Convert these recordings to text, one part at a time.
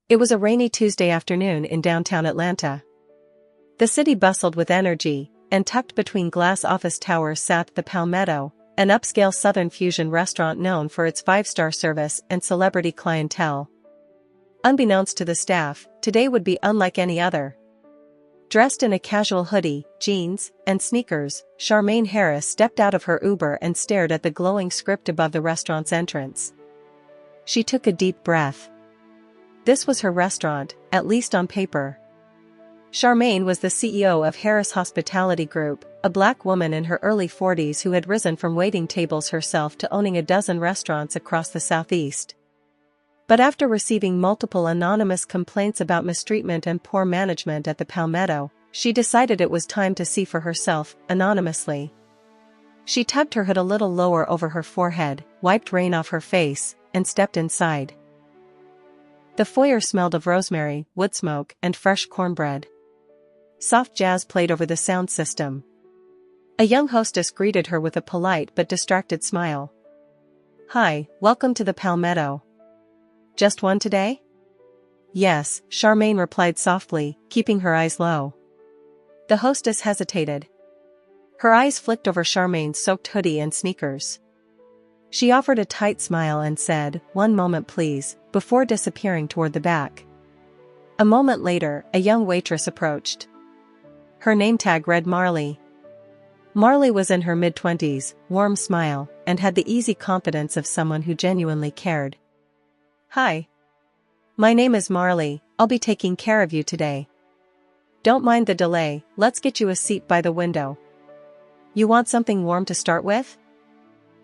It was a rainy Tuesday afternoon in downtown Atlanta. The city bustled with energy, and tucked between glass office towers sat the Palmetto, an upscale Southern fusion restaurant known for its five-star service and celebrity clientele. Unbeknownst to the staff, today would be unlike any other. Dressed in a casual hoodie, jeans, and sneakers, Charmaine Harris stepped out of her Uber and stared at the glowing script above the restaurant's entrance. She took a deep breath. This was her restaurant, at least on paper. Charmaine was the CEO of Harris Hospitality Group, a black woman in her early 40s who had risen from waiting tables herself to owning a dozen restaurants across the Southeast. But after receiving multiple anonymous complaints about mistreatment and poor management at the Palmetto, she decided it was time to see for herself, anonymously. She tucked her hood a little lower over her forehead, wiped rain off her face, and stepped inside. The foyer smelled of rosemary, wood smoke, and fresh cornbread. Soft jazz played over the sound system. A young hostess greeted her with a polite but distracted smile. "Hi, welcome to the Palmetto. Just one today?" "Yes," Charmaine replied softly, keeping her eyes low. The hostess hesitated. Her eyes flicked over Charmaine's soaked hoodie and sneakers. She offered a tight smile and said, "One moment please," before disappearing toward the back. A moment later, a young waitress approached. Her name tag read Marley. Marley was in her mid-20s, warm smile, and had the easy confidence of someone who genuinely cared. "Hi. My name is Marley, I'll be taking care of you today. Don't mind the delay, let's get you a seat by the window. You want something warm to start with?"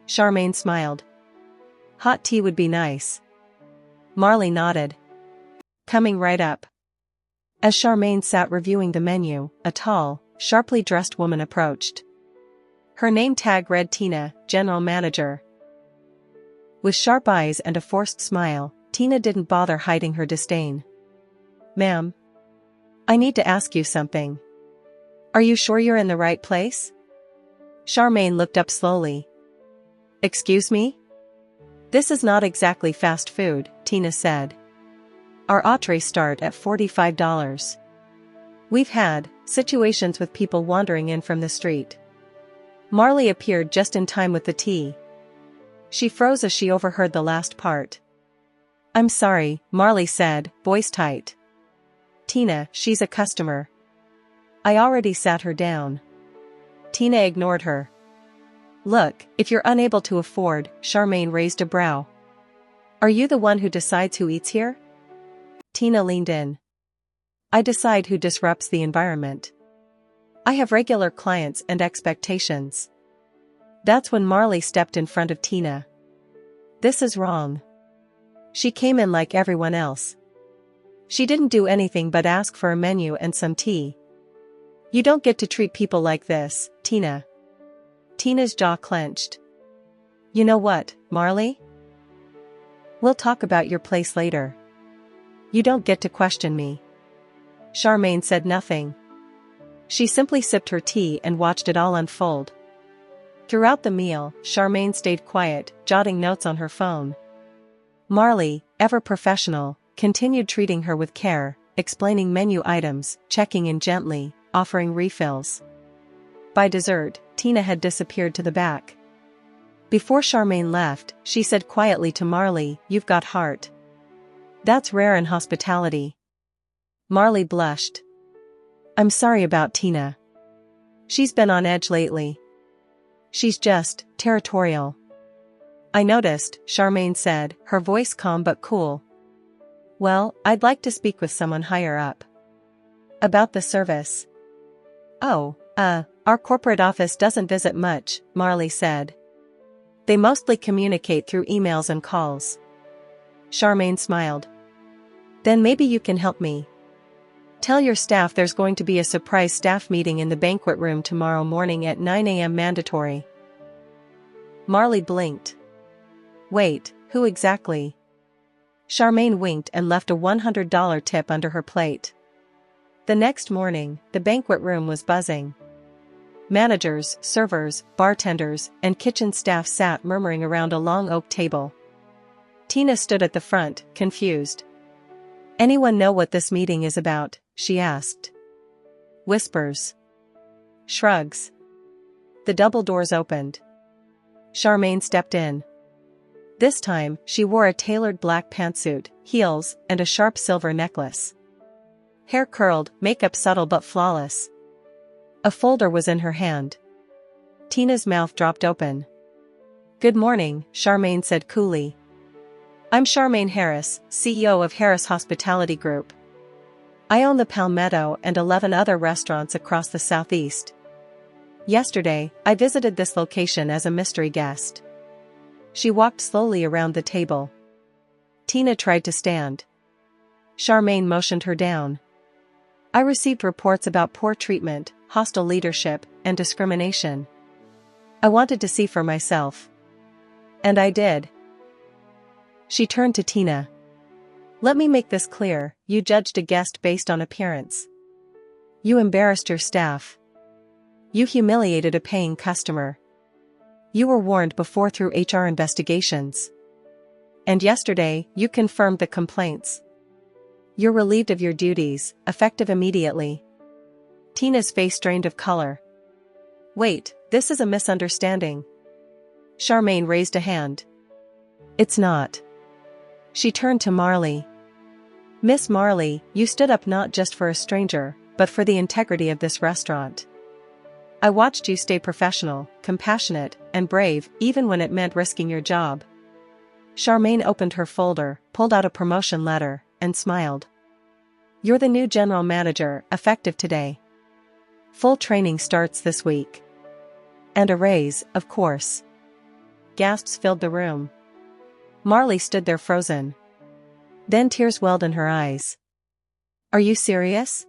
Charmaine smiled. "Hot tea would be nice." Marley nodded. "Coming right up." As Charmaine sat reviewing the menu, a tall, sharply dressed woman approached. Her name tag read Tina, General Manager. With sharp eyes and a forced smile, Tina didn't bother hiding her disdain. "Ma'am, I need to ask you something. Are you sure you're in the right place?" Charmaine looked up slowly. "Excuse me? This is not exactly fast food," Tina said. "Our entrees start at $45. We've had situations with people wandering in from the street." Marley appeared just in time with the tea. She froze as she overheard the last part. "I'm sorry," Marley said, voice tight. "Tina, she's a customer. I already sat her down." Tina ignored her. "Look, if you're unable to afford," Charmaine raised a brow. "Are you the one who decides who eats here?" Tina leaned in. "I decide who disrupts the environment. I have regular clients and expectations." That's when Marley stepped in front of Tina. "This is wrong. She came in like everyone else. She didn't do anything but ask for a menu and some tea. You don't get to treat people like this, Tina." Tina's jaw clenched. "You know what, Marley? We'll talk about your place later. You don't get to question me." Charmaine said nothing. She simply sipped her tea and watched it all unfold. Throughout the meal, Charmaine stayed quiet, jotting notes on her phone. Marley, ever professional, continued treating her with care, explaining menu items, checking in gently, offering refills. By dessert, Tina had disappeared to the back. Before Charmaine left, she said quietly to Marley, "You've got heart. That's rare in hospitality." Marley blushed. "I'm sorry about Tina. She's been on edge lately. She's just territorial." "I noticed," Charmaine said, her voice calm but cool. "Well, I'd like to speak with someone higher up." "About the service?" "Oh, our corporate office doesn't visit much," Marley said. "They mostly communicate through emails and calls." Charmaine smiled. "Then maybe you can help me. Tell your staff there's going to be a surprise staff meeting in the banquet room tomorrow morning at 9 a.m. mandatory." Marley blinked. "Wait, who exactly?" Charmaine winked and left a $100 tip under her plate. The next morning, the banquet room was buzzing. Managers, servers, bartenders, and kitchen staff sat murmuring around a long oak table. Tina stood at the front, confused. Anyone know what this meeting is about? She asked. Whispers. Shrugs. The double doors opened. Charmaine stepped in. This time, she wore a tailored black pantsuit, heels, and a sharp silver necklace. Hair curled, makeup subtle but flawless. A folder was in her hand. Tina's mouth dropped open. Good morning, Charmaine said coolly. I'm Charmaine Harris, CEO of Harris Hospitality Group. I own the Palmetto and 11 other restaurants across the Southeast. Yesterday, I visited this location as a mystery guest. She walked slowly around the table. Tina tried to stand. Charmaine motioned her down. I received reports about poor treatment, hostile leadership, and discrimination. I wanted to see for myself. And I did. She turned to Tina. Let me make this clear, you judged a guest based on appearance. You embarrassed your staff. You humiliated a paying customer. You were warned before through HR investigations. And yesterday, you confirmed the complaints. You're relieved of your duties, effective immediately. Tina's face drained of color. Wait, this is a misunderstanding. Charmaine raised a hand. It's not. She turned to Marley. Miss Marley, you stood up not just for a stranger, but for the integrity of this restaurant. I watched you stay professional, compassionate, and brave, even when it meant risking your job. Charmaine opened her folder, pulled out a promotion letter, and smiled. You're the new general manager, effective today. Full training starts this week. And a raise, of course. Gasps filled the room. Marley stood there frozen. Then tears welled in her eyes. Are you serious?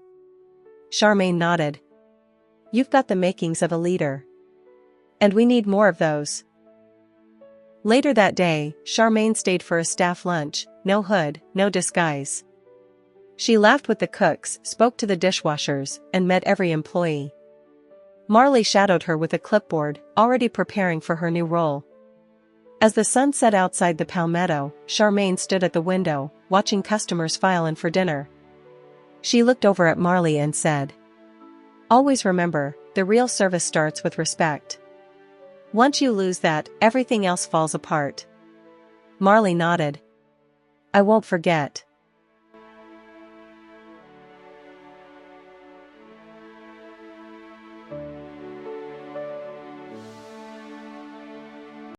Charmaine nodded. You've got the makings of a leader. And we need more of those. Later that day, Charmaine stayed for a staff lunch, no hood, no disguise. She laughed with the cooks, spoke to the dishwashers, and met every employee. Marley shadowed her with a clipboard, already preparing for her new role. As the sun set outside the Palmetto, Charmaine stood at the window, watching customers file in for dinner. She looked over at Marley and said, Always remember, the real service starts with respect. Once you lose that, everything else falls apart. Marley nodded. I won't forget.